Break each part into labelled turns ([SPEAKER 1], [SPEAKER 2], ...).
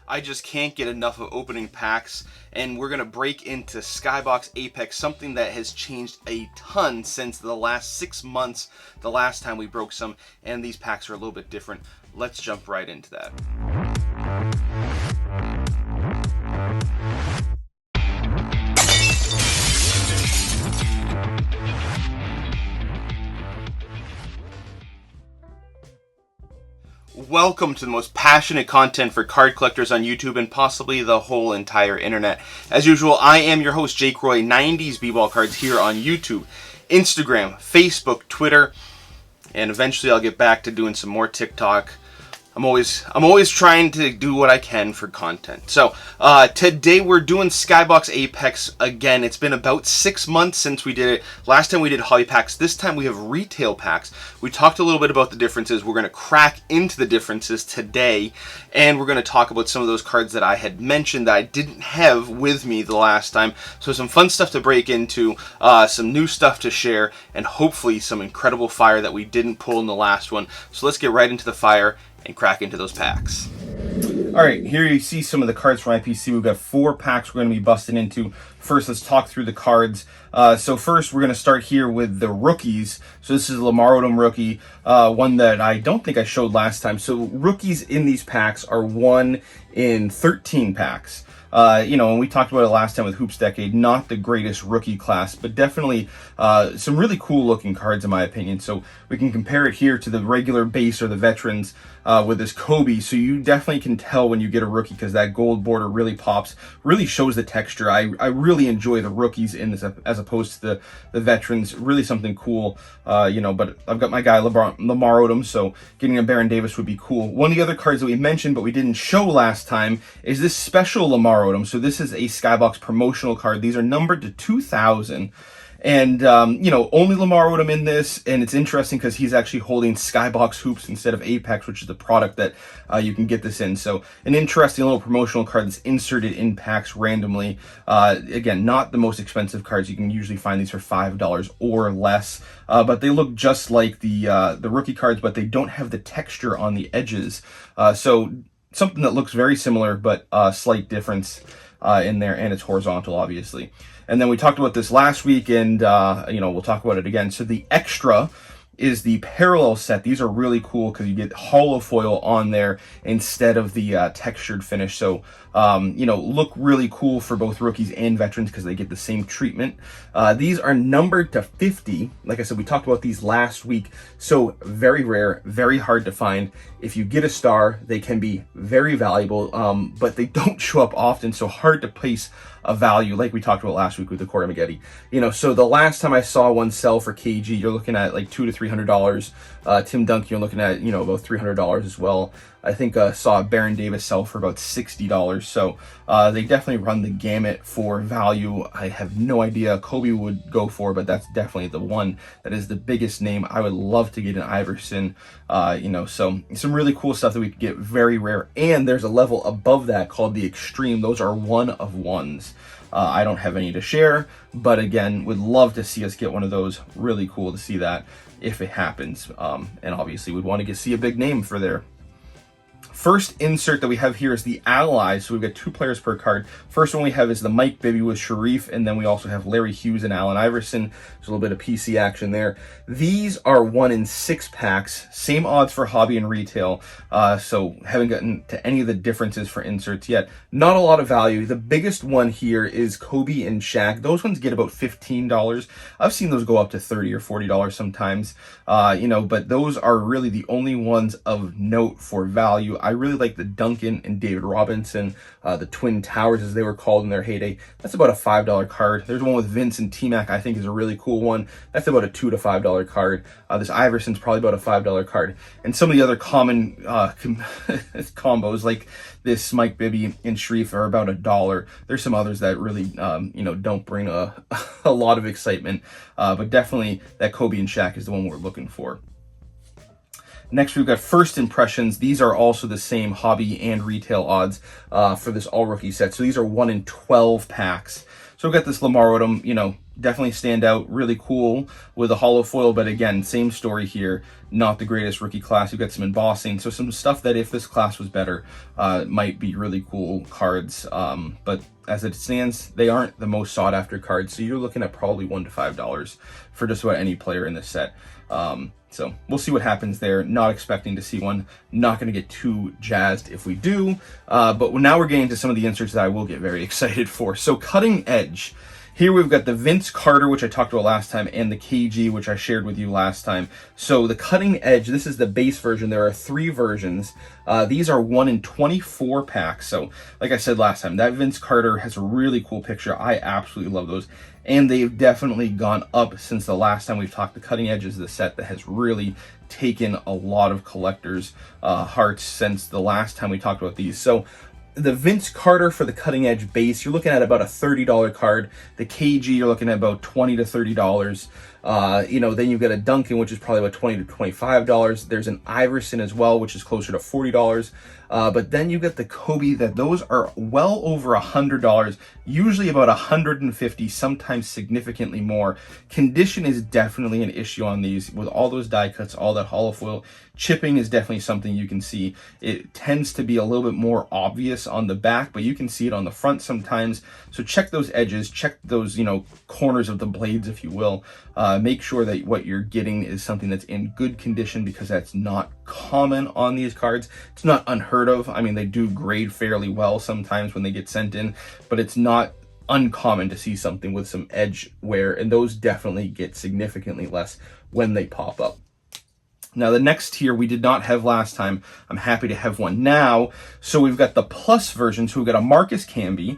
[SPEAKER 1] I just can't get enough of opening packs, and we're going to break into Skybox Apex, something that has changed a ton since the last 6 months, the last time we broke some, and these packs are a little bit different. Let's jump right into that. Welcome to the most passionate content for card collectors on YouTube and possibly the whole entire internet. As usual, I am your host, Jake Roy, 90s B-Ball Cards here on YouTube, Instagram, Facebook, Twitter, and eventually I'll get back to doing some more TikTok. I'm always trying to do what I can for content. So today we're doing Skybox Apex again. It's been about 6 months since we did it. Last time we did hobby packs. This time we have retail packs. We talked a little bit about the differences. We're going to crack into the differences today, and we're going to talk about some of those cards that I had mentioned that I didn't have with me the last time. So some fun stuff to break into, some new stuff to share, and hopefully some incredible fire that we didn't pull in the last one. So let's get right into the fire and crack into those packs. Alright, here you see some of the cards from IPC. We've got 4 packs we're going to be busting into. First, let's talk through the cards. So first, we're going to start here with the rookies. So this is Lamar Dom Rookie, one that I don't think I showed last time. So rookies in these packs are 1 in 13 packs. And we talked about it last time with Hoops Decade, not the greatest rookie class, but definitely some really cool looking cards in my opinion. So we can compare it here to the regular base or the veterans with this Kobe. So you definitely can tell when you get a rookie because that gold border really pops, really shows the texture. I really enjoy the rookies in this as opposed to the veterans. Really something cool, but I've got my guy Lamar Odom, so getting a Baron Davis would be cool. One of the other cards that we mentioned but we didn't show last time is this special Lamar Odom. So this is a Skybox promotional card. These are numbered to 2000. And, only Lamar Odom in this, and it's interesting because he's actually holding Skybox Hoops instead of Apex, which is the product that you can get this in. So an interesting little promotional card that's inserted in packs randomly. Again, not the most expensive cards. You can usually find these for $5 or less, but they look just like the rookie cards, but they don't have the texture on the edges. So something that looks very similar, but a slight difference in there, and it's horizontal, obviously. And then we talked about this last week, and we'll talk about it again. So the extra is the parallel set. These are really cool because you get hollow foil on there instead of the textured finish. So look really cool for both rookies and veterans because they get the same treatment. These are numbered to 50. Like I said, we talked about these last week. So very rare, very hard to find. If you get a star, they can be very valuable, but they don't show up often, so hard to place a value like we talked about last week with the Corda Maggette. So the last time I saw one sell for KG, you're looking at like $200 to $300. Tim Duncan, you're looking at, about $300 as well. I think saw Baron Davis sell for about $60. So they definitely run the gamut for value. I have no idea Kobe would go for, but that's definitely the one that is the biggest name. I would love to get an Iverson, so some really cool stuff that we could get very rare. And there's a level above that called the Extreme. Those are 1 of 1s. I don't have any to share, but again, would love to see us get one of those. Really cool to see that if it happens. And obviously we'd want to see a big name for there. First insert that we have here is the Allies. So we've got 2 players per card. First one we have is the Mike Bibby with Sharif, and then we also have Larry Hughes and Allen Iverson. There's a little bit of PC action there. These are 1 in 6 packs. Same odds for hobby and retail. So haven't gotten to any of the differences for inserts yet. Not a lot of value. The biggest one here is Kobe and Shaq. Those ones get about $15. I've seen those go up to $30 or $40 sometimes. But those are really the only ones of note for value. I really like the Duncan and David Robinson, the Twin Towers as they were called in their heyday. That's about a $5 card. There's one with Vince and T-Mac I think is a really cool one. That's about a $2 to $5 card. This Iverson's probably about a $5 card. And some of the other common combos like this Mike Bibby and Sharif are about $1. There's some others that really don't bring a lot of excitement, but definitely that Kobe and Shaq is the one we're looking for. Next, we've got first impressions. These are also the same hobby and retail odds for this all rookie set. So these are 1 in 12 packs. So we've got this Lamar Odom, definitely stand out. Really cool with a hollow foil, but again, same story here. Not the greatest rookie class. You've got some embossing, so some stuff that if this class was better, might be really cool cards. But as it stands, they aren't the most sought after cards, so you're looking at probably $1 to $5 for just about any player in this set. So we'll see what happens there. Not expecting to see one. Not going to get too jazzed if we do. But now we're getting to some of the inserts that I will get very excited for. So cutting edge. Here we've got the Vince Carter, which I talked about last time, and the KG, which I shared with you last time. So the cutting edge, this is the base version. There are 3 versions. These are 1 in 24 packs. So like I said last time, that Vince Carter has a really cool picture. I absolutely love those. And they've definitely gone up since the last time we've talked. The cutting edge is the set that has really taken a lot of collectors' hearts since the last time we talked about these. So the Vince Carter for the cutting edge base, you're looking at about a $30 card. The KG, you're looking at about $20 to $30. Then you've got a Duncan, which is probably about $20 to $25. There's an Iverson as well, which is closer to $40. But then you get the Kobe, that those are well over $100, usually about $150, sometimes significantly more. Condition is definitely an issue on these with all those die cuts, all that hollow foil. Chipping is definitely something you can see. It tends to be a little bit more obvious on the back, but you can see it on the front sometimes. So check those edges, check those, corners of the blades, if you will. Make sure that what you're getting is something that's in good condition, because that's not common on these cards. It's not unheard of. I mean, they do grade fairly well sometimes when they get sent in, but it's not uncommon to see something with some edge wear, and those definitely get significantly less when they pop up. Now, the next tier we did not have last time. I'm happy to have one now. So we've got the plus version. So we've got a Marcus Camby.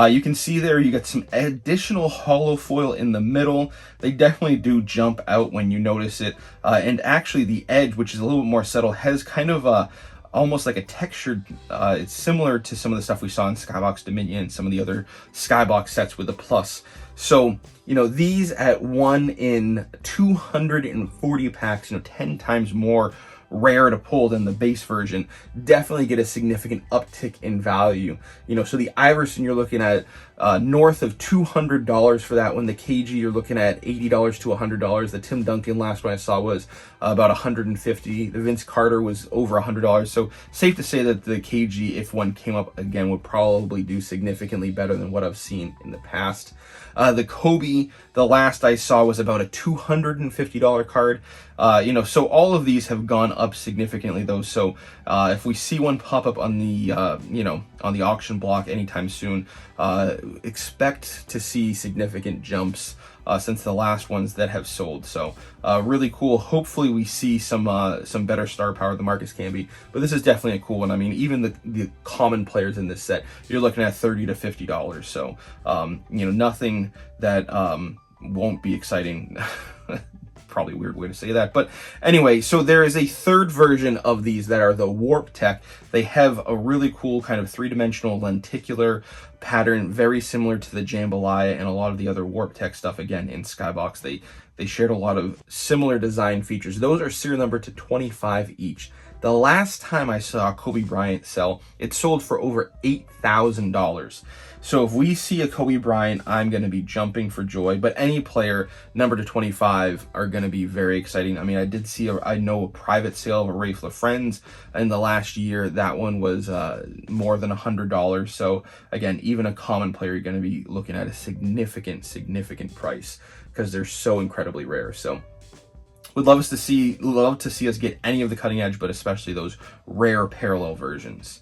[SPEAKER 1] You can see there you got some additional hollow foil in the middle. They definitely do jump out when you notice it. And actually the edge, which is a little bit more subtle, has kind of almost like a textured, it's similar to some of the stuff we saw in Skybox Dominion and some of the other Skybox sets with the plus. So, these at 1 in 240 packs, 10 times more rare to pull than the base version, definitely get a significant uptick in value. So the Iverson, you're looking at north of $200 for that one. The KG, you're looking at $80 to $100. The Tim Duncan last one I saw was about $150. The Vince Carter was over $100. So safe to say that the KG, if one came up again, would probably do significantly better than what I've seen in the past. The Kobe, the last I saw was about a $250 card. So all of these have gone up significantly though. So if we see one pop up on the on the auction block anytime soon, expect to see significant jumps since the last ones that have sold. So really cool. Hopefully we see some better star power than Marcus Camby, but this is definitely a cool one. I mean, even the common players in this set, you're looking at $30 to $50. So nothing that won't be exciting. Probably a weird way to say that, but anyway, so there is a third version of these that are the Warp Tech. They have a really cool kind of 3-dimensional lenticular pattern, very similar to the Jambalaya and a lot of the other Warp Tech stuff. Again, in Skybox, they shared a lot of similar design features. Those are serial number to 25 each. The last time I saw Kobe Bryant sell, it sold for over $8,000. So if we see a Kobe Bryant, I'm going to be jumping for joy. But any player number to 25 are going to be very exciting. I mean, I know a private sale of a Rafe LaFrentz in the last year. That one was more than $100. So again, even a common player, you're going to be looking at a significant price because they're so incredibly rare. So would love to see us get any of the cutting edge, but especially those rare parallel versions.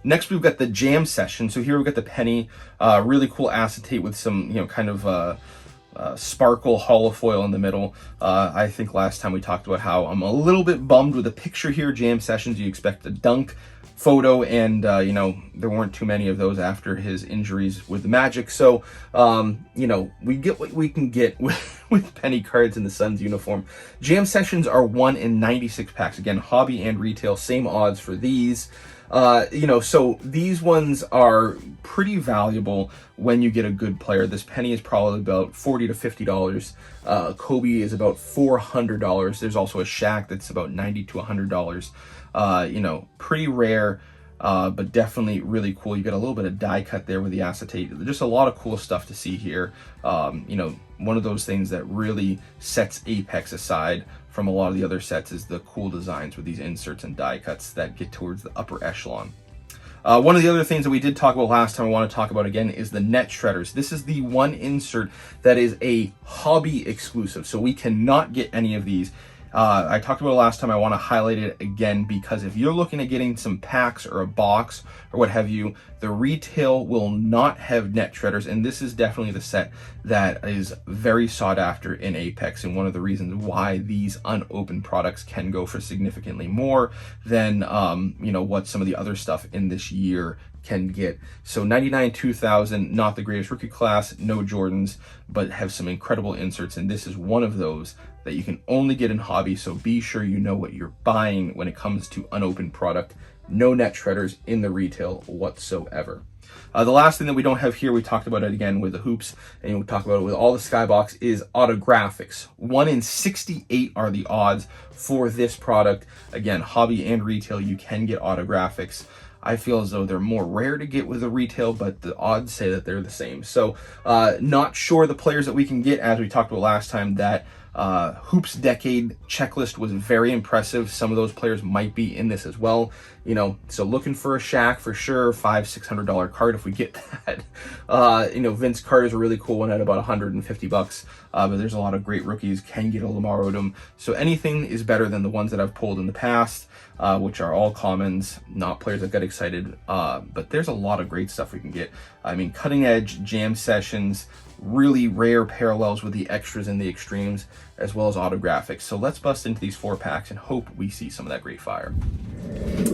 [SPEAKER 1] Next, we've got the Jam Session. So here we've got the penny, really cool acetate with some, kind of sparkle hollow foil in the middle. I think last time we talked about how I'm a little bit bummed with the picture here. Jam Sessions, you expect a dunk photo, and there weren't too many of those after his injuries with the Magic. So we get what we can get with penny cards in the Suns uniform. Jam Sessions are 1 in 96 packs. Again, hobby and retail, same odds for these. So these ones are pretty valuable when you get a good player. This penny is probably about $40 to $50. Kobe is about $400. There's also a Shaq that's about $90 to $100. Pretty rare. but definitely really cool. You got a little bit of die cut there with the acetate. Just a lot of cool stuff to see here. You know, one of those things that really sets Apex aside from a lot of the other sets is the cool designs with these inserts and die cuts that get towards the upper echelon. One of the other things that we did talk about last time I want to talk about again is the net shredders. This is the one insert that is a hobby exclusive, so we cannot get any of these. I talked about it last time. I want to highlight it again because if you're looking at getting some packs or a box or what have you, the retail will not have net shredders, and this is definitely the set that is very sought after in Apex, and one of the reasons why these unopened products can go for significantly more than you know, what some of the other stuff in this year can get. So 99, 2000, not the greatest rookie class, no Jordans, but have some incredible inserts, and this is one of those that you can only get in hobby, so be sure you know what you're buying when it comes to unopened product. No net shredders in the retail whatsoever. The last thing that we don't have here, we talked about it again with the hoops, and we talked about it with all the Skybox, is autographics. 1 in 68 are the odds for this product. Again, hobby and retail, you can get autographics. I feel as though they're more rare to get with the retail, but the odds say that they're the same. So not sure the players that we can get, as we talked about last time. That Hoops Decade checklist was very impressive. Some of those players might be in this as well. You know, so looking for a Shaq for sure, $500-600 card if we get that. You know, Vince Carter's a really cool one at about $150. But there's a lot of great rookies. Can get a Lamar Odom. So anything is better than the ones that I've pulled in the past, which are all commons, not players that got excited. But there's a lot of great stuff we can get. I mean, cutting edge jam sessions, really rare parallels with the extras and the extremes, as well as autographics. So let's bust into these 4 packs and hope we see some of that great fire.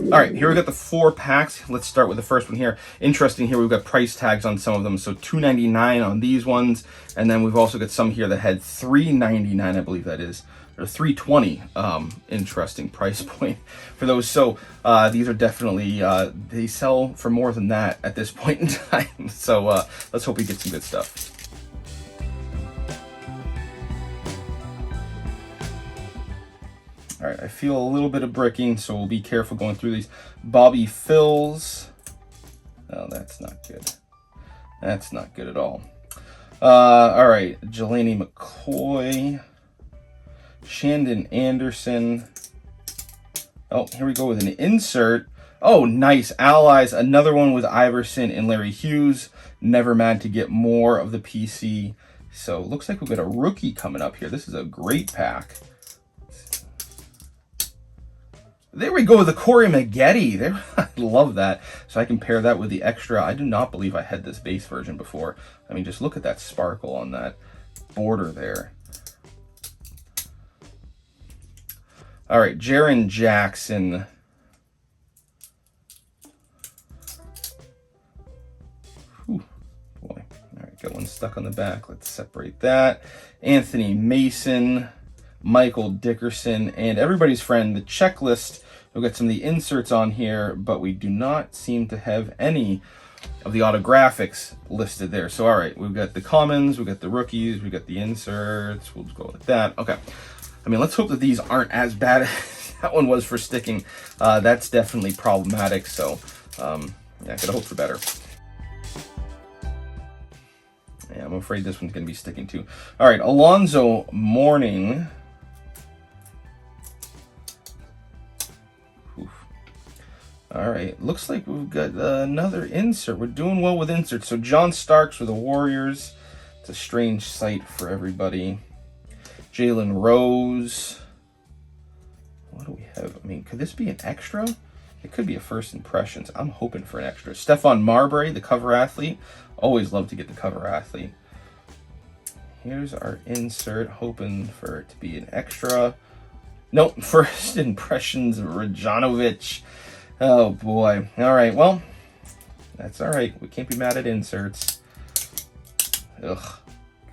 [SPEAKER 1] All right, here we got the 4 packs. Let's start with the first one here. Interesting here, we've got price tags on some of them. So $2.99 on these ones, and then we've also got some here that had $3.99, I believe that is, or $3.20. Interesting price point for those. So these are definitely they sell for more than that at this point in time. So let's hope we get some good stuff. All right, I feel a little bit of bricking, so we'll be careful going through these. Bobby Phils. Oh, that's not good. That's not good at all. All right, Jelani McCoy. Shandon Anderson. Oh, here we go with an insert. Oh, nice. Allies. Another one with Iverson and Larry Hughes. Never mad to get more of the PC. So it looks like we've got a rookie coming up here. This is a great pack. There we go with the Corey Maggette. There, I love that. So I can pair that with the extra. I do not believe I had this base version before. I mean, just look at that sparkle on that border there. All right, Jaren Jackson. Whew, boy. All right, got one stuck on the back. Let's separate that. Anthony Mason, Michael Dickerson, and everybody's friend, the checklist. We've got some of the inserts on here, but we do not seem to have any of the autographics listed there. So, all right, we've got the commons, we've got the rookies, we've got the inserts. We'll just go with that. Okay. I mean, let's hope that these aren't as bad as that one was for sticking. That's definitely problematic. So, yeah, gotta hope for better. Yeah, I'm afraid this one's gonna be sticking too. All right, Alonzo Mourning. All right, looks like we've got another insert. We're doing well with inserts. So John Starks for the Warriors. It's a strange sight for everybody. Jalen Rose. What do we have? I mean, could this be an extra? It could be a first impressions. I'm hoping for an extra. Stephon Marbury, the cover athlete. Always love to get the cover athlete. Here's our insert, hoping for it to be an extra. Nope, first impressions, Rajanovic. Oh boy. All right, well, that's all right. We can't be mad at inserts. Ugh,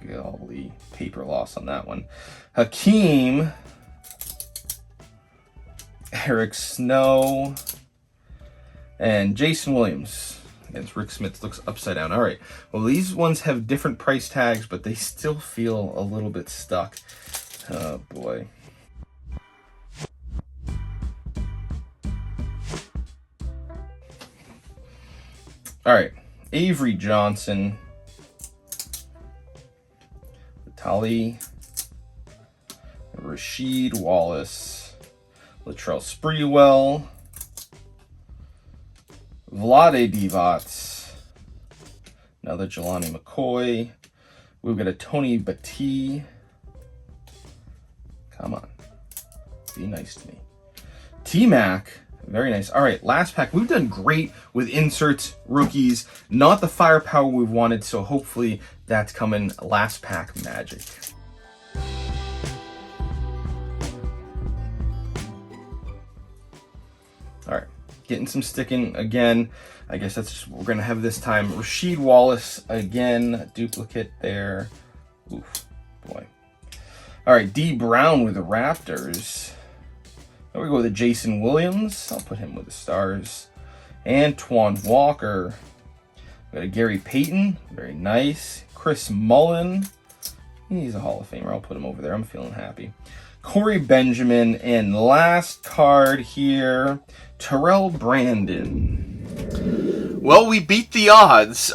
[SPEAKER 1] golly, paper loss on that one. Hakeem, Eric Snow, and Jason Williams against Rick Smith. Looks upside down. All right, well, these ones have different price tags, but they still feel a little bit stuck. Oh boy. All right, Avery Johnson, Vitali, Rasheed Wallace, Latrell Sprewell, Vlade Divac, another Jelani McCoy. We've got a Tony Battie. Come on, be nice to me. T-Mac, very nice. All right, last pack. We've done great with inserts, rookies, not the firepower we've wanted, so hopefully that's coming last pack magic. All right, getting some sticking again. I guess that's just what we're gonna have this time. Rasheed Wallace again, duplicate there. Oof, boy. All right, D Brown with the Raptors. There we go with the Jason Williams. I'll put him with the Stars. Antoine Walker. We got a Gary Payton. Very nice. Chris Mullen. He's a Hall of Famer. I'll put him over there. I'm feeling happy. Corey Benjamin. And last card here, Terrell Brandon. Well, we beat the odds.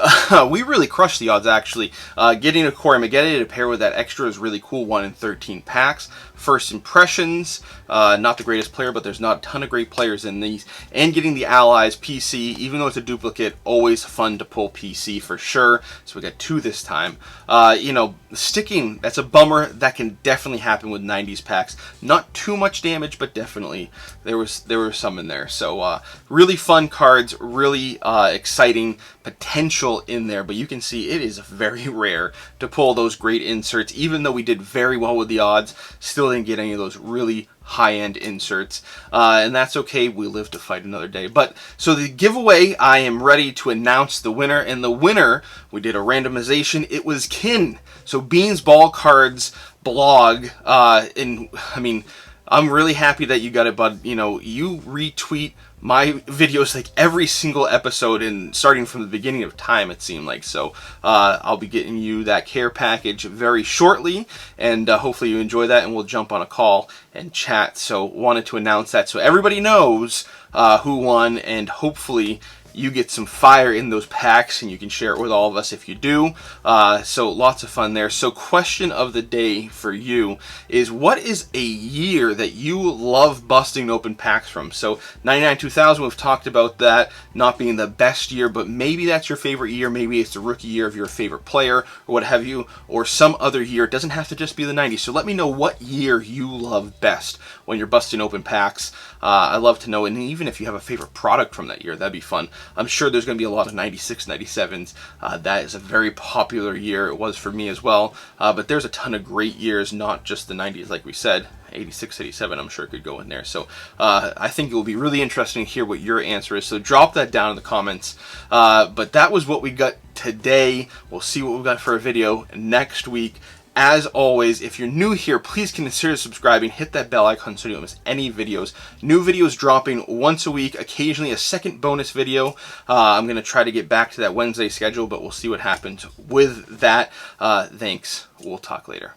[SPEAKER 1] We really crushed the odds, actually. Getting a Corey Maggette to pair with that extra is really cool. 1 in 13 packs. First impressions, not the greatest player, but there's not a ton of great players in these. And getting the Allies PC, even though it's a duplicate, always fun to pull PC for sure. So we got 2 this time. You know, sticking, that's a bummer. That can definitely happen with 90s packs. Not too much damage, but definitely there were some in there. So really fun cards, really exciting potential in there. But you can see it is very rare to pull those great inserts. Even though we did very well with the odds, still didn't get any of those really high-end inserts, and that's okay. We live to fight another day. But so the giveaway, I am ready to announce the winner, and the winner, we did a randomization. It was Kin. So Beans Ball Cards blog, and I mean, I'm really happy that you got it, bud. You know, you retweet my videos like every single episode, and starting from the beginning of time, it seemed like. So I'll be getting you that care package very shortly, and hopefully you enjoy that, and we'll jump on a call and chat. So wanted to announce that so everybody knows who won, and hopefully you get some fire in those packs, and you can share it with all of us if you do. So lots of fun there. So question of the day for you is, what is a year that you love busting open packs from? So 99-2000, we've talked about that not being the best year, but maybe that's your favorite year. Maybe it's the rookie year of your favorite player, or what have you, or some other year. It doesn't have to just be the 90s. So let me know what year you love best when you're busting open packs. I love to know, and even if you have a favorite product from that year, that'd be fun. I'm sure there's going to be a lot of 96, 97s. That is a very popular year. It was for me as well. But there's a ton of great years, not just the 90s, like we said. 86, 87, I'm sure could go in there. So I think it will be really interesting to hear what your answer is. So drop that down in the comments. But that was what we got today. We'll see what we got for a video next week. As always, if you're new here, please consider subscribing. Hit that bell icon so you don't miss any videos. New videos dropping once a week, occasionally a second bonus video. I'm going to try to get back to that Wednesday schedule, but we'll see what happens with that. Thanks. We'll talk later.